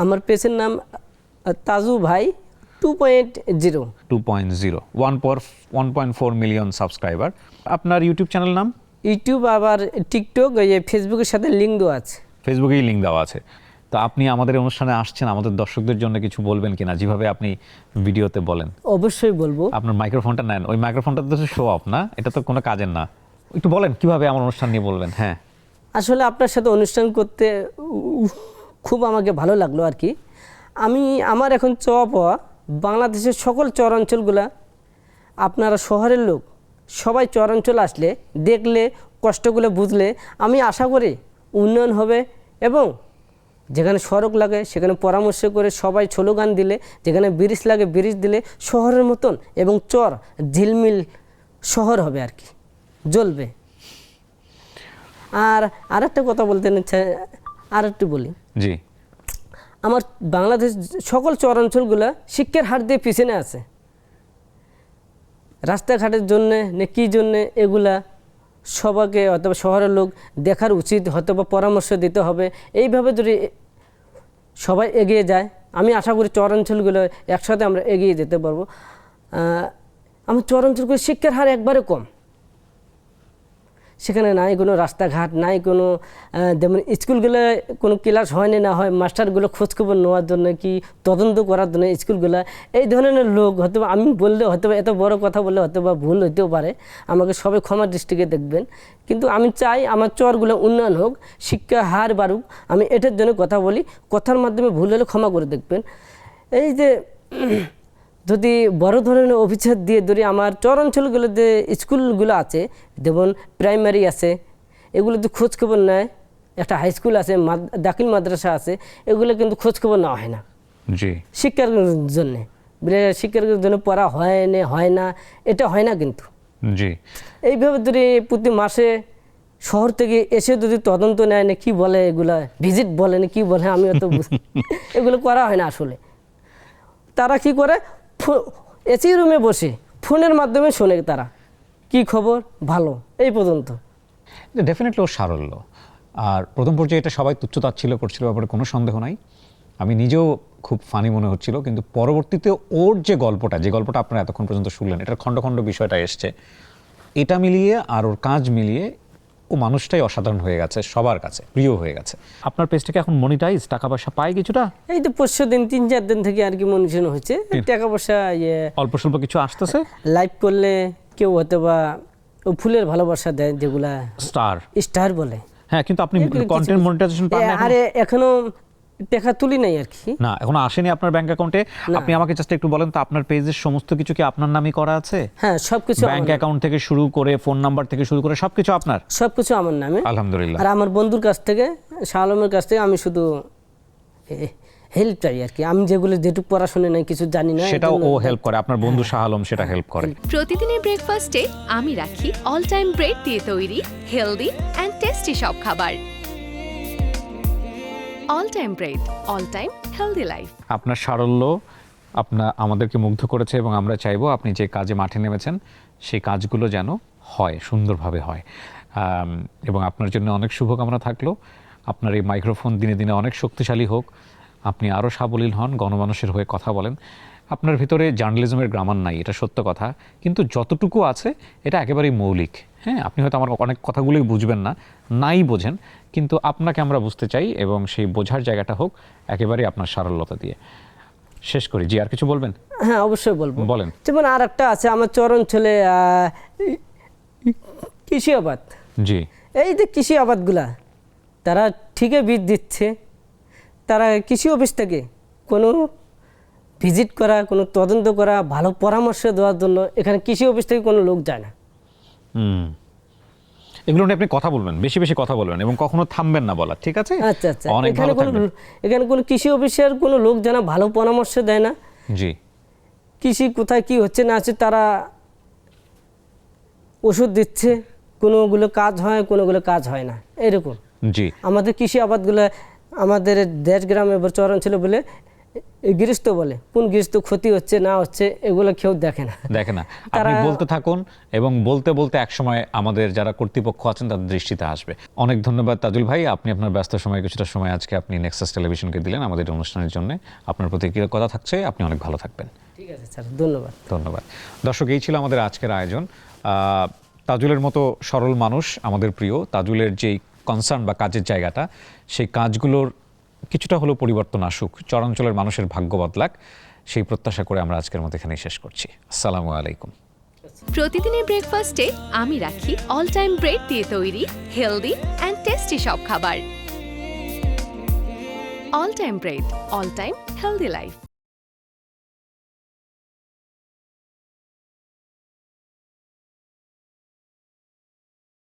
আমার পেজের নাম তাজু ভাই 2.0 1.4 মিলিয়ন সাবস্ক্রাইবার। আপনার ইউটিউব চ্যানেল নাম? ইউটিউব আবার টিকটক ফেসবুকের সাথে লিঙ্ক দেওয়া আছে। ফেসবুকেই লিঙ্ক দেওয়া আছে। তো আপনি আমাদের অনুষ্ঠানে আসছেন, আমাদের দর্শকদের জন্য কিছু বলবেন কিনা, যেভাবে আপনি ভিডিওতে বলেন? অবশ্যই বলবো। আপনার মাইক্রোফোনটা নেন, ওই মাইক্রোফোনটা তো শো অফ না, এটা তো কোনো কাজের না। একটু বলেন কিভাবে আমার অনুষ্ঠান নিয়ে বলবেন। হ্যাঁ, আসলে আপনার সাথে অনুষ্ঠান করতে খুব আমাকে ভালো লাগলো আর কি। আমার এখন চাওয়া পাওয়া বাংলাদেশের সকল চরাঞ্চলগুলা, আপনারা শহরের লোক সবাই চরাঞ্চল আসলে দেখলে কষ্টগুলো বুঝলে আমি আশা করি উন্নয়ন হবে, এবং যেখানে সড়ক লাগে সেখানে পরামর্শ করে সবাই স্লোগান দিলে, যেখানে ব্রিজ লাগে ব্রিজ দিলে শহরের মতন এবং চর ঝিলমিল শহর হবে আর কি, জ্বলবে। আর আরেকটা কথা বলতে আর একটু বলি। জি। আমার বাংলাদেশ সকল চরাঞ্চলগুলো শিক্ষার হার দিয়ে পিছনে আছে, রাস্তাঘাটের জন্যে না কী জন্যে, এগুলা সবাইকে অথবা শহরের লোক দেখার উচিত, হয়তো বা পরামর্শ দিতে হবে। এইভাবে যদি সবাই এগিয়ে যায় আমি আশা করি চরাঞ্চলগুলো একসাথে আমরা এগিয়ে যেতে পারবো। আমার চরাঞ্চলগুলো শিক্ষার হার একবারে কম, সেখানে নাই কোনো রাস্তাঘাট, নাই কোনো যেমন স্কুলগুলো কোনো ক্লাস হয়নি, না হয় মাস্টারগুলো খোঁজখবর নেওয়ার জন্য কি তদন্ত করার জন্য স্কুলগুলো, এই ধরনের লোক হয়তো আমি বললে হয়তো এত বড় কথা বললে হয়তো বা ভুল হইতেও পারে, আমাকে সবাই ক্ষমার দৃষ্টিতে দেখবেন। কিন্তু আমি চাই আমার চরগুলো উন্নয়ন হোক, শিক্ষা হার বাড়ুক, আমি এটার জন্য কথা বলি। কথার মাধ্যমে ভুল হলে ক্ষমা করে দেখবেন। এই যে যদি বড় ধরনের অভিযোগ দিয়ে ধরি, আমার চরাঞ্চলগুলো যে স্কুলগুলো আছে, যেমন প্রাইমারি আছে, এগুলো তো খোঁজখবর নেয়, একটা হাই স্কুল আছে, দাখিল মাদ্রাসা আছে, এগুলো কিন্তু খোঁজখবর নেওয়া হয় না। জি। শিক্ষার জন্যে শিক্ষার জন্য পড়া হয় না, এটা হয় না কিন্তু। জি। এইভাবে যদি প্রতি মাসে শহর থেকে এসে যদি তদন্ত নেয় না, কি বলে এগুলা ভিজিট বলে না কি বলে, আমি অত এগুলো করা হয় না আসলে। তারা কি করে, এসি রুমে বসে ফোনের মাধ্যমে শোনে তারা কি খবর, ভালো, এই পর্যন্ত। ডেফিনেটলি ওর সারল্য। আর প্রথম পর্যায়ে এটা সবাই তুচ্ছতাচ্ছিল্য করছিল, ব্যাপারে কোনো সন্দেহ নাই। আমি নিজেও খুব ফানি মনে হচ্ছিল, কিন্তু পরবর্তীতে ওর যে গল্পটা আপনারা এতক্ষণ পর্যন্ত শুনলেন, এটার খণ্ড খণ্ড বিষয়টা এসছে, এটা মিলিয়ে আর ওর কাজ মিলিয়ে ও মানুষটাই অসাধারণ হয়ে গেছে, সবার কাছে প্রিয় হয়ে গেছে। আপনার পেজটাকে এখন মনিটাইজ, টাকা পয়সা পায় কিছুটা? এই তো পরশু দিন 3-4 দিন থেকে আর কি মনিটাইজেশন হচ্ছে, টাকা পয়সা অল্প স্বল্প কিছু আসতেছে। লাইভ করলে কেউ হয়তো বা ফুলের ভালোবাসা দেয়, যেগুলা স্টার বলে। হ্যাঁ, কিন্তু আপনি কন্টেন্ট মনিটাইজেশন পান না? আরে এখনো টাকা তুলি নাই আর কি। না, এখনো আসেনি আপনার ব্যাংক অ্যাকাউন্টে? আপনি আমাকে জাস্ট একটু বলেন তো, আপনার পেজের সমস্ত কিছু কি আপনার নামই করা আছে? হ্যাঁ, সবকিছু ব্যাংক অ্যাকাউন্ট থেকে শুরু করে ফোন নাম্বার থেকে শুরু করে সবকিছু আপনার? সবকিছু আমার নামে, আলহামদুলিল্লাহ। আর আমার বন্ধুর কাছ থেকে, শাহ আলমের কাছ থেকে আমি শুধু হেল্প চাই আর কি। আমি যেটুকু পড়াশোনা নাই, কিছু জানি না, সেটাও ও হেল্প করে। আপনার বন্ধু শাহ আলম সেটা হেল্প করে। প্রতিদিনের ব্রেকফাস্টে আমি রাখি অল টাইম ব্রেড দিয়ে তৈরি হেলদি অ্যান্ড টেস্টি সব খাবার। All time bread, all time healthy life. আপনার সারল্য আমাদেরকে মুগ্ধ করেছে, এবং আমরা চাইবো আপনি যে কাজে মাঠে নেমেছেন সেই কাজগুলো যেন হয়, সুন্দরভাবে হয়। এবং আপনার জন্য অনেক শুভকামনা থাকলো। আপনার এই মাইক্রোফোন দিনে দিনে অনেক শক্তিশালী হোক, আপনি আরও সাবলীল হন, গণমানুষের হয়ে কথা বলেন। আপনার ভিতরে জার্নালিজমের গ্রামার নাই, এটা সত্য কথা, কিন্তু যতটুকু আছে এটা একেবারেই মৌলিক। হ্যাঁ, আপনি হয়তো আমার অনেক কথাগুলোই বুঝবেন না, নাই বোঝেন, কিন্তু আপনাকে আমরা বুঝতে চাই, এবং সেই বোঝার জায়গাটা হোক একেবারেই আপনার সারল্যতা দিয়ে। শেষ করি। জি, আর কিছু বলবেন? হ্যাঁ, অবশ্যই বলবো। বলেন। যেমন আর একটা আছে আমার চরাঞ্চলে, কৃষি আবাদ। জি। এই যে কৃষি আবাদগুলা তারা ঠিকই বীজ দিচ্ছে, তারা কৃষি অফিস থেকে কোনো ভিজিট করা, কোনো তদন্ত করা, ভালো পরামর্শ দেওয়ার জন্য এখানে কৃষি অফিস থেকে কোনো লোক যায় না। এগুলো নিয়ে আপনি কথা বলবেন, বেশি বেশি কথা বলবেন, এবং কখনো থামবেন না বলা, ঠিক আছে? আচ্ছা আচ্ছা। এখানে কোনো কৃষি অফিসের কোনো লোক জানা ভালো পরামর্শ দেয় না। জি। কৃষি কোথায় কি হচ্ছে না আছে, তারা ওষুধ দিচ্ছে, কোনোগুলো কাজ হয়, কোনোগুলো কাজ হয় না, এরকম। জি। আমাদের কৃষি আবাদগুলো আমাদের দেশ গ্রামে চরাঞ্চলে বলে এই গৃহস্থ বলে, কোন গৃহস্থ ক্ষতি হচ্ছে না হচ্ছে এগুলো কেউ দেখে না। দেখে না, আপনি বলতে থাকুন এবং বলতে বলতে একসময় আমাদের যারা কর্তৃপক্ষ আছেন তাদের দৃষ্টিতে আসবে। অনেক ধন্যবাদ তাজুল ভাই, আপনি আপনার ব্যস্ত সময় কিছুটা সময় আজকে আপনি নেক্সাস টেলিভিশনকে দিলেন আমাদের অনুষ্ঠানের জন্য। আপনার প্রতি কথা থাকছে, আপনি অনেক ভালো থাকবেন। ঠিক আছে স্যার, ধন্যবাদ। ধন্যবাদ। দর্শক, এই ছিল আমাদের আজকের আয়োজন। তাজুলের মতো সরল মানুষ আমাদের প্রিয়। তাজুলের যেই কনসার্ন বা কাজের জায়গাটা, সেই কাজগুলোর কিছুটা হলেও পরিবর্তন আসুক, চরাঞ্চলের মানুষের ভাগ্য বদলাক, সেই প্রত্যাশা করে আমরা আজকের মতো এখানেই শেষ করছি। আসসালামু আলাইকুম। প্রতিদিনের ব্রেকফাস্টে আমি রাখি অল টাইম ব্রেড দিয়ে তৈরি হেলদি অ্যান্ড টেস্টি সব খাবার। All time bread, all time healthy life.